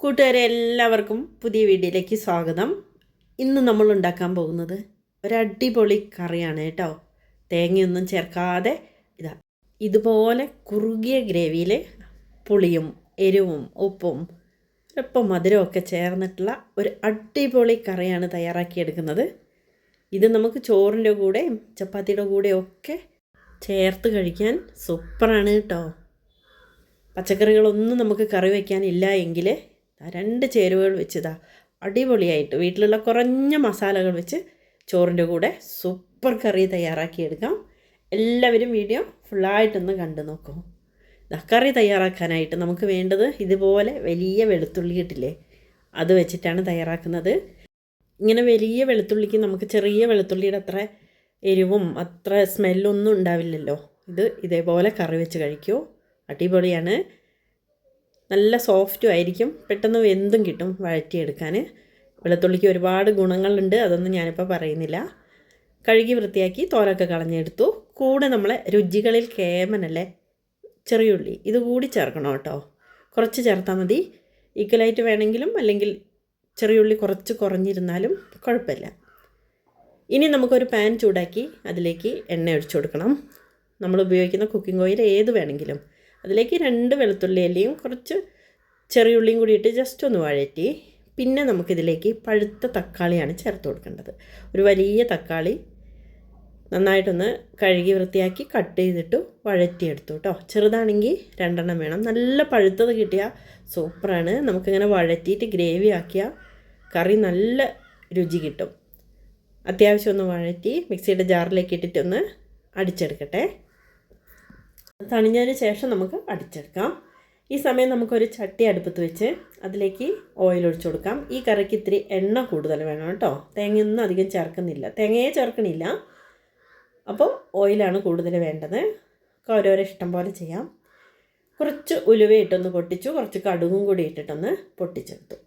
കൂട്ടുകാരെ എല്ലാവർക്കും പുതിയ വീഡിയോയിലേക്ക് സ്വാഗതം. ഇന്ന് നമ്മൾ ഉണ്ടാക്കാൻ പോകുന്നത് ഒരു അടിപൊളി കറിയാണ് കേട്ടോ. തേങ്ങയൊന്നും ചേർക്കാതെ ഇതുപോലെ കുറുകിയ ഗ്രേവിയിൽ പുളിയും എരിവും ഉപ്പും ഒപ്പം മധുരമൊക്കെ ചേർന്നിട്ടുള്ള ഒരു അടിപൊളി കറിയാണ് തയ്യാറാക്കിയെടുക്കുന്നത്. ഇത് നമുക്ക് ചോറിൻ്റെ കൂടെയും ചപ്പാത്തിയുടെ കൂടെയൊക്കെ ചേർത്ത് കഴിക്കാൻ സൂപ്പറാണ് കേട്ടോ. പച്ചക്കറികളൊന്നും നമുക്ക് കറി വയ്ക്കാനില്ല എങ്കിൽ രണ്ട് ചേരുവകൾ വെച്ചതാ അടിപൊളിയായിട്ട് വീട്ടിലുള്ള കുറഞ്ഞ മസാലകൾ വെച്ച് ചോറിൻ്റെ കൂടെ സൂപ്പർ കറി തയ്യാറാക്കിയെടുക്കാം. എല്ലാവരും വീഡിയോ ഫുള്ളായിട്ടൊന്ന് കണ്ടു നോക്കൂ. കറി തയ്യാറാക്കാനായിട്ട് നമുക്ക് വേണ്ടത് ഇതുപോലെ വലിയ വെളുത്തുള്ളി കിട്ടില്ലേ, അത് വെച്ചിട്ടാണ് തയ്യാറാക്കുന്നത്. ഇങ്ങനെ വലിയ വെളുത്തുള്ളിക്ക് നമുക്ക് ചെറിയ വെളുത്തുള്ളിയുടെ അത്ര എരിവും അത്ര സ്മെല്ലൊന്നും ഉണ്ടാവില്ലല്ലോ. ഇതേപോലെ കറി വെച്ച് കഴിക്കൂ, അടിപൊളിയാണ്. നല്ല സോഫ്റ്റും ആയിരിക്കും, പെട്ടെന്ന് വെന്തും കിട്ടും വഴറ്റിയെടുക്കാൻ. വെളുത്തുള്ളിക്ക് ഒരുപാട് ഗുണങ്ങളുണ്ട്, അതൊന്നും ഞാനിപ്പോൾ പറയുന്നില്ല. കഴുകി വൃത്തിയാക്കി തോലൊക്കെ കളഞ്ഞെടുത്തു. കൂടെ നമ്മളെ രുചികളിൽ കേമനല്ലേ ചെറിയുള്ളി, ഇത് കൂടി ചേർക്കണം കേട്ടോ. കുറച്ച് ചേർത്താൽ മതി. ഈക്വലായിട്ട് വേണമെങ്കിലും അല്ലെങ്കിൽ ചെറിയുള്ളി കുറച്ച് കുറഞ്ഞിരുന്നാലും കുഴപ്പമില്ല. ഇനി നമുക്കൊരു പാൻ ചൂടാക്കി അതിലേക്ക് എണ്ണ ഒഴിച്ചു കൊടുക്കണം. നമ്മൾ ഉപയോഗിക്കുന്ന കുക്കിംഗ് ഓയിൽ ഏത് വേണമെങ്കിലും അതിലേക്ക് 2 വെളുത്തുള്ളി അല്ലിയും കുറച്ച് ചെറിയുള്ളിയും കൂടി ഇട്ട് ജസ്റ്റ് ഒന്ന് വഴറ്റി പിന്നെ നമുക്കിതിലേക്ക് പഴുത്ത തക്കാളിയാണ് ചേർത്ത് കൊടുക്കേണ്ടത്. ഒരു വലിയ തക്കാളി നന്നായിട്ടൊന്ന് കഴുകി വൃത്തിയാക്കി കട്ട് ചെയ്തിട്ട് വഴറ്റിയെടുത്തു കേട്ടോ. ചെറുതാണെങ്കിൽ 2 എണ്ണം വേണം. നല്ല പഴുത്തത് കിട്ടിയാൽ സൂപ്പറാണ്. നമുക്കിങ്ങനെ വഴറ്റിയിട്ട് ഗ്രേവി ആക്കിയാൽ കറി നല്ല രുചി കിട്ടും. അത്യാവശ്യം ഒന്ന് വഴറ്റി മിക്സിയുടെ ജാറിലേക്ക് ഇട്ടിട്ടൊന്ന് അടിച്ചെടുക്കട്ടെ. തണിഞ്ഞതിന് ശേഷം നമുക്ക് അടിച്ചെടുക്കാം. ഈ സമയം നമുക്കൊരു ചട്ടി അടുപ്പത്ത് വെച്ച് അതിലേക്ക് ഓയിൽ ഒഴിച്ചു കൊടുക്കാം. ഈ കറിക്ക് ഇത്തിരി എണ്ണ കൂടുതൽ വേണം കേട്ടോ. തേങ്ങയൊന്നും അധികം ചേർക്കുന്നില്ല, തേങ്ങയെ ചേർക്കണില്ല. അപ്പോൾ ഓയിലാണ് കൂടുതൽ വേണ്ടത്. ഓരോരോ ഇഷ്ടം പോലെ ചെയ്യാം. കുറച്ച് ഉലുവ ഇട്ടൊന്ന് പൊട്ടിച്ചു, കുറച്ച് കടുകും കൂടി ഇട്ടിട്ടൊന്ന് പൊട്ടിച്ചെടുത്തു.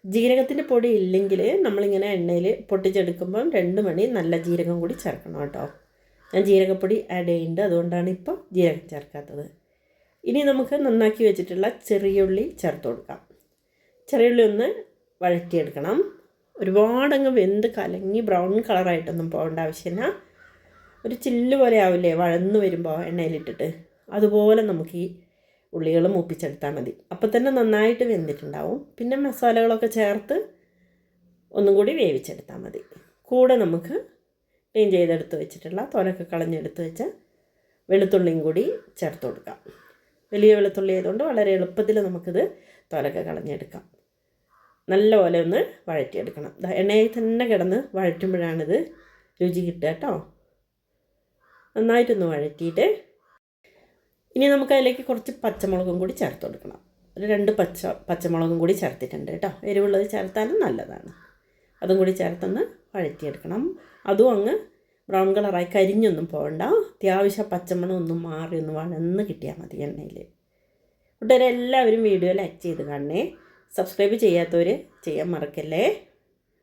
ജീരകത്തിൻ്റെ പൊടി ഇല്ലെങ്കിൽ നമ്മളിങ്ങനെ എണ്ണയിൽ പൊട്ടിച്ചെടുക്കുമ്പം 2 മണി നല്ല ജീരകം കൂടി ചേർക്കണം കേട്ടോ. ഞാൻ ജീരകപ്പൊടി ആഡ് ചെയ്യുന്നുണ്ട്, അതുകൊണ്ടാണ് ഇപ്പോൾ ജീരകം ചേർക്കാത്തത്. ഇനി നമുക്ക് നന്നാക്കി വെച്ചിട്ടുള്ള ചെറിയുള്ളി ചേർത്ത് കൊടുക്കാം. ചെറിയുള്ളി ഒന്ന് വഴറ്റിയെടുക്കണം. ഒരുപാടങ്ങ് വെന്ത് കലങ്ങി ബ്രൗൺ കളറായിട്ടൊന്നും പോകേണ്ട ആവശ്യമില്ല. ഒരു ചില്ല് പോലെ ആവില്ലേ വഴന്ന് വരുമ്പോൾ എണ്ണയിലിട്ടിട്ട്, അതുപോലെ നമുക്ക് ഈ ഉള്ളികൾ മൂപ്പിച്ചെടുത്താൽ മതി. അപ്പോൾ തന്നെ നന്നായിട്ട് വെന്തിട്ടുണ്ടാവും. പിന്നെ മസാലകളൊക്കെ ചേർത്ത് ഒന്നും കൂടി വേവിച്ചെടുത്താൽ മതി. കൂടെ നമുക്ക് ക്ലീൻ ചെയ്തെടുത്ത് വെച്ചിട്ടുള്ള തോലൊക്കെ കളഞ്ഞെടുത്ത് വെച്ച വെളുത്തുള്ളിയും കൂടി ചേർത്ത് കൊടുക്കാം. വലിയ വെളുത്തുള്ളി ആയതുകൊണ്ട് വളരെ എളുപ്പത്തിൽ നമുക്കിത് തോലൊക്കെ കളഞ്ഞെടുക്കാം. നല്ലപോലെ ഒന്ന് വഴറ്റിയെടുക്കണം. എണ്ണയിൽ തന്നെ കിടന്ന് വഴറ്റുമ്പോഴാണിത് രുചി കിട്ടുക കേട്ടോ. നന്നായിട്ടൊന്ന് വഴറ്റിയിട്ട് ഇനി നമുക്ക് അതിലേക്ക് കുറച്ച് പച്ചമുളകും കൂടി ചേർത്ത് കൊടുക്കണം. ഒരു 2 പച്ചമുളകും കൂടി ചേർത്തിട്ടുണ്ട് കേട്ടോ. എരിവുള്ളത് ചേർത്താലും നല്ലതാണ്. അതും കൂടി ചേർത്തൊന്ന് വഴറ്റിയെടുക്കണം. അതും അങ്ങ് ബ്രൗൺ കളറായി കരിഞ്ഞൊന്നും പോകണ്ട. അത്യാവശ്യം പച്ചമണം ഒന്നും മാറി ഒന്ന് വഴന്ന് കിട്ടിയാൽ മതി എണ്ണയിൽ. കൂട്ടുകാരെ എല്ലാവരും വീഡിയോ ലൈക്ക് ചെയ്ത് കാണണേ. സബ്സ്ക്രൈബ് ചെയ്യാത്തവർ ചെയ്യാൻ മറക്കല്ലേ.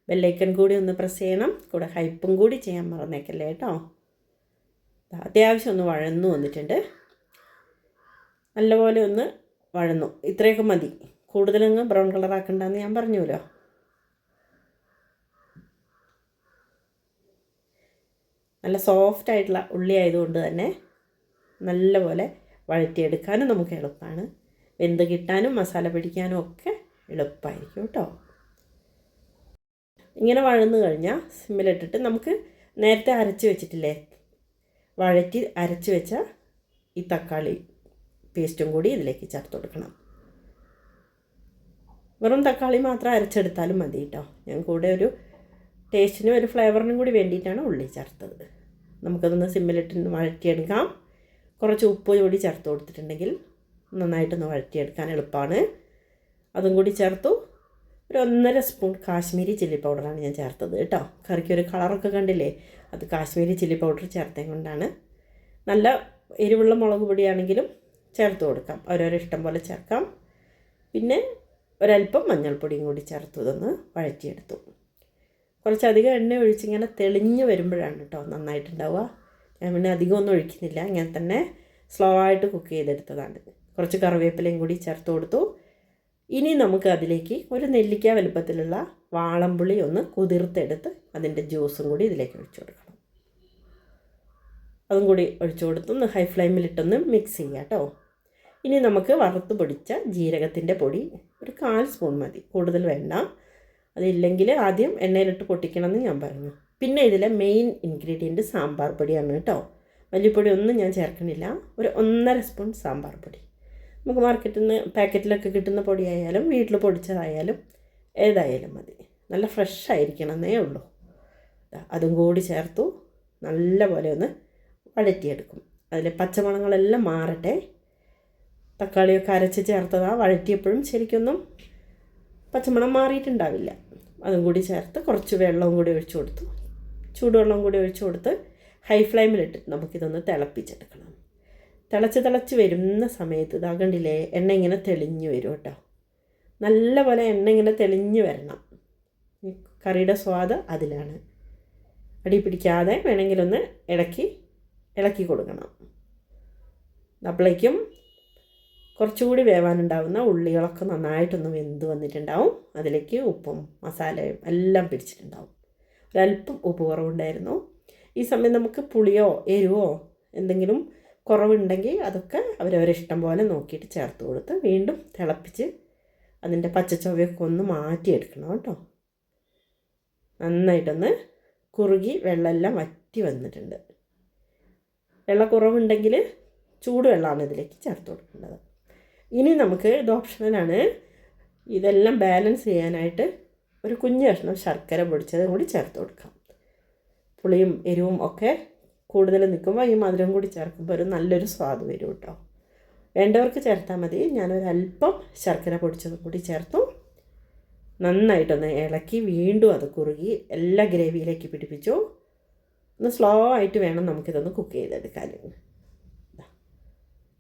ബെല്ലൈക്കൺ കൂടി ഒന്ന് പ്രസ് ചെയ്യണം. കൂടെ ഹൈപ്പും കൂടി ചെയ്യാൻ മറന്നേക്കല്ലേ കേട്ടോ. അത്യാവശ്യം ഒന്ന് വഴന്നു വന്നിട്ടുണ്ട്. നല്ലപോലെ ഒന്ന് വഴന്നു. ഇത്രയൊക്കെ മതി, കൂടുതലങ്ങ് ബ്രൗൺ കളറാക്കണ്ടെന്ന് ഞാൻ പറഞ്ഞുല്ലോ. നല്ല സോഫ്റ്റ് ആയിട്ടുള്ള ഉള്ളി ആയതുകൊണ്ട് തന്നെ നല്ലപോലെ വഴറ്റിയെടുക്കാനും നമുക്ക് എളുപ്പമാണ്. വെന്ത് കിട്ടാനും മസാല പിടിക്കാനും ഒക്കെ എളുപ്പമായിരിക്കും കേട്ടോ. ഇങ്ങനെ വഴന്നു കഴിഞ്ഞാൽ സിമ്മിലിട്ടിട്ട് നമുക്ക് നേരത്തെ അരച്ച് വെച്ചിട്ടില്ലേ, വഴറ്റി അരച്ച് വെച്ച ഈ തക്കാളി പേസ്റ്റും കൂടി ഇതിലേക്ക് ചേർത്ത് കൊടുക്കണം. വെറും തക്കാളി മാത്രം അരച്ചെടുത്താലും മതി കേട്ടോ. ഞാൻ കൂടെ ഒരു ടേസ്റ്റിനും ഒരു ഫ്ലേവറിനും കൂടി വേണ്ടിയിട്ടാണ് ഉള്ളി ചേർത്തത്. നമുക്കതൊന്ന് സിമ്മിലിട്ട് വഴറ്റിയെടുക്കാം. കുറച്ച് ഉപ്പ് കൂടി ചേർത്ത് കൊടുത്തിട്ടുണ്ടെങ്കിൽ നന്നായിട്ടൊന്ന് വഴറ്റിയെടുക്കാൻ എളുപ്പമാണ്. അതും കൂടി ചേർത്തു. ഒരു 1.5 സ്പൂൺ കാശ്മീരി ചില്ലി പൗഡറാണ് ഞാൻ ചേർത്തത് കേട്ടോ. കറിക്കൊരു കളറൊക്കെ കണ്ടില്ലേ, അത് കാശ്മീരി ചില്ലി പൗഡർ ചേർത്തത് കൊണ്ടാണ്. നല്ല എരിവുള്ള മുളക് പൊടിയാണെങ്കിലും ചേർത്ത് കൊടുക്കാം, ഓരോരോ ഇഷ്ടം പോലെ ചേർക്കാം. പിന്നെ ഒരല്പം മഞ്ഞൾപ്പൊടിയും കൂടി ചേർത്ത് ഇതൊന്ന് വഴറ്റിയെടുത്തു. കുറച്ചധികം എണ്ണ ഒഴിച്ചിങ്ങനെ തെളിഞ്ഞ് വരുമ്പോഴാണ് കേട്ടോ നന്നായിട്ടുണ്ടാവുക. ഞാൻ പിന്നെ അധികം ഒന്നും ഒഴിക്കുന്നില്ല, ഇങ്ങനെ തന്നെ സ്ലോ ആയിട്ട് കുക്ക് ചെയ്തെടുത്തതാണ്. കുറച്ച് കറിവേപ്പിലയും കൂടി ചേർത്ത് കൊടുത്തു. ഇനി നമുക്ക് അതിലേക്ക് ഒരു നെല്ലിക്ക വലുപ്പത്തിലുള്ള വാളംപുളി ഒന്ന് കുതിർത്തെടുത്ത് അതിൻ്റെ ജ്യൂസും കൂടി ഇതിലേക്ക് ഒഴിച്ചു കൊടുക്കണം. അതും കൂടി ഒഴിച്ചു കൊടുത്തൊന്ന് ഹൈ ഫ്ലെയിമിലിട്ടൊന്ന് മിക്സ് ചെയ്യാം കേട്ടോ. ഇനി നമുക്ക് വറുത്ത് പൊടിച്ച ജീരകത്തിൻ്റെ പൊടി ഒരു 1/4 സ്പൂൺ മതി, കൂടുതൽ വേണ്ട. അതില്ലെങ്കിൽ ആദ്യം എണ്ണയിലിട്ട് പൊട്ടിക്കണമെന്ന് ഞാൻ പറഞ്ഞു. പിന്നെ ഇതിലെ മെയിൻ ഇൻഗ്രീഡിയൻറ്റ് സാമ്പാർ പൊടിയാണ് കേട്ടോ. മല്ലിപ്പൊടി ഒന്നും ഞാൻ ചേർക്കണില്ല. ഒരു 1.5 സ്പൂൺ സാമ്പാർ പൊടി. നമുക്ക് മാർക്കറ്റിൽ നിന്ന് പാക്കറ്റിലൊക്കെ കിട്ടുന്ന പൊടിയായാലും വീട്ടിൽ പൊടിച്ചതായാലും ഏതായാലും മതി. നല്ല ഫ്രഷ് ആയിരിക്കണമെന്നേ ഉള്ളൂ. അതും കൂടി ചേർത്തു നല്ലപോലെ ഒന്ന് വഴറ്റിയെടുക്കും. അതിലെ പച്ചമണങ്ങളെല്ലാം മാറട്ടെ. തക്കാളിയൊക്കെ അരച്ച് ചേർത്തതാണ്. വഴറ്റിയപ്പോഴും ശരിക്കൊന്നും പച്ചമണം മാറിയിട്ടുണ്ടാവില്ല. അതും കൂടി ചേർത്ത് കുറച്ച് വെള്ളവും കൂടി ഒഴിച്ചു കൊടുത്തു. ചൂടുവെള്ളം കൂടി ഒഴിച്ചു കൊടുത്ത് ഹൈ ഫ്ലെയിമിലിട്ട് നമുക്കിതൊന്ന് തിളപ്പിച്ചെടുക്കണം. തിളച്ച് വരുന്ന സമയത്ത് ഇതാ കണ്ടില്ലേ, എണ്ണ ഇങ്ങനെ തെളിഞ്ഞ് വരും കേട്ടോ. നല്ലപോലെ എണ്ണ ഇങ്ങനെ തെളിഞ്ഞ് വരണം. കറിയുടെ സ്വാദ് അതിലാണ്. അടി പിടിക്കാതെ വേണമെങ്കിലൊന്ന് ഇളക്കി കൊടുക്കണം. അപ്പോഴേക്കും കുറച്ചുകൂടി വേവാനുണ്ടാവുന്ന ഉള്ളികളൊക്കെ നന്നായിട്ടൊന്ന് വെന്ത് വന്നിട്ടുണ്ടാവും. അതിലേക്ക് ഉപ്പും മസാലയും എല്ലാം പിടിച്ചിട്ടുണ്ടാവും. ഒരല്പം ഉപ്പ് കുറവുണ്ടായിരുന്നു. ഈ സമയം നമുക്ക് പുളിയോ എരിവോ എന്തെങ്കിലും കുറവുണ്ടെങ്കിൽ അതൊക്കെ അവരവരെ ഇഷ്ടം പോലെ നോക്കിയിട്ട് ചേർത്ത് കൊടുത്ത് വീണ്ടും തിളപ്പിച്ച് അതിൻ്റെ പച്ചച്ചൊവ്വയൊക്കെ ഒന്ന് മാറ്റിയെടുക്കണം കേട്ടോ. നന്നായിട്ടൊന്ന് കുറുകി വെള്ളമെല്ലാം വറ്റി വന്നിട്ടുണ്ട്. വെള്ളക്കുറവുണ്ടെങ്കിൽ ചൂടുവെള്ളമാണ് ഇതിലേക്ക് ചേർത്ത് കൊടുക്കേണ്ടത്. ഇനി നമുക്ക് ഇത് ഓപ്ഷണലാണ്. ഇതെല്ലാം ബാലൻസ് ചെയ്യാനായിട്ട് ഒരു കുഞ്ഞ് കഷ്ണം ശർക്കര പൊടിച്ചതും കൂടി ചേർത്ത് കൊടുക്കാം. പുളിയും എരിവും ഒക്കെ കൂടുതൽ നിൽക്കുമ്പോൾ ഈ മധുരം കൂടി ചേർക്കുമ്പോൾ ഒരു നല്ലൊരു സ്വാദ് വരും കേട്ടോ. വേണ്ടവർക്ക് ചേർത്താൽ മതി. ഞാനൊരല്പം ശർക്കര പൊടിച്ചതും കൂടി ചേർത്തു. നന്നായിട്ടൊന്ന് ഇളക്കി വീണ്ടും അത് കുറുകി എല്ലാ ഗ്രേവിയിലേക്ക് പിടിപ്പിച്ചു. ഒന്ന് സ്ലോ ആയിട്ട് വേണം നമുക്കിതൊന്ന് കുക്ക് ചെയ്തെടുക്കാൻ.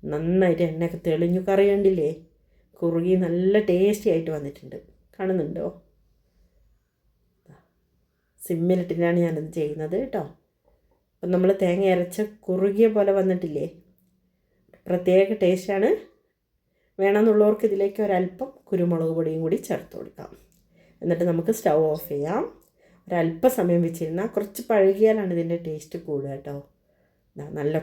നന്നായിട്ട് എണ്ണയൊക്കെ തെളിഞ്ഞു, കറി കണ്ടില്ലേ, കുറുകി നല്ല ടേസ്റ്റി ആയിട്ട് വന്നിട്ടുണ്ട്. കാണുന്നുണ്ടോ? സിമ്മിലിട്ടിട്ടാണ് ഞാനത് ചെയ്യുന്നത് കേട്ടോ. അപ്പം നമ്മൾ തേങ്ങ അരച്ച കുറുകിയ പോലെ വന്നിട്ടില്ലേ, പ്രത്യേക ടേസ്റ്റാണ്. വേണമെന്നുള്ളവർക്ക് ഇതിലേക്ക് ഒരല്പം കുരുമുളക് പൊടിയും കൂടി ചേർത്ത് കൊടുക്കാം. എന്നിട്ട് നമുക്ക് സ്റ്റൗ ഓഫ് ചെയ്യാം. ഒരല്പസമയം വെച്ചിരുന്നാൽ കുറച്ച് പഴകിയാലാണ് ഇതിൻ്റെ ടേസ്റ്റ് കൂടുക കേട്ടോ. നല്ല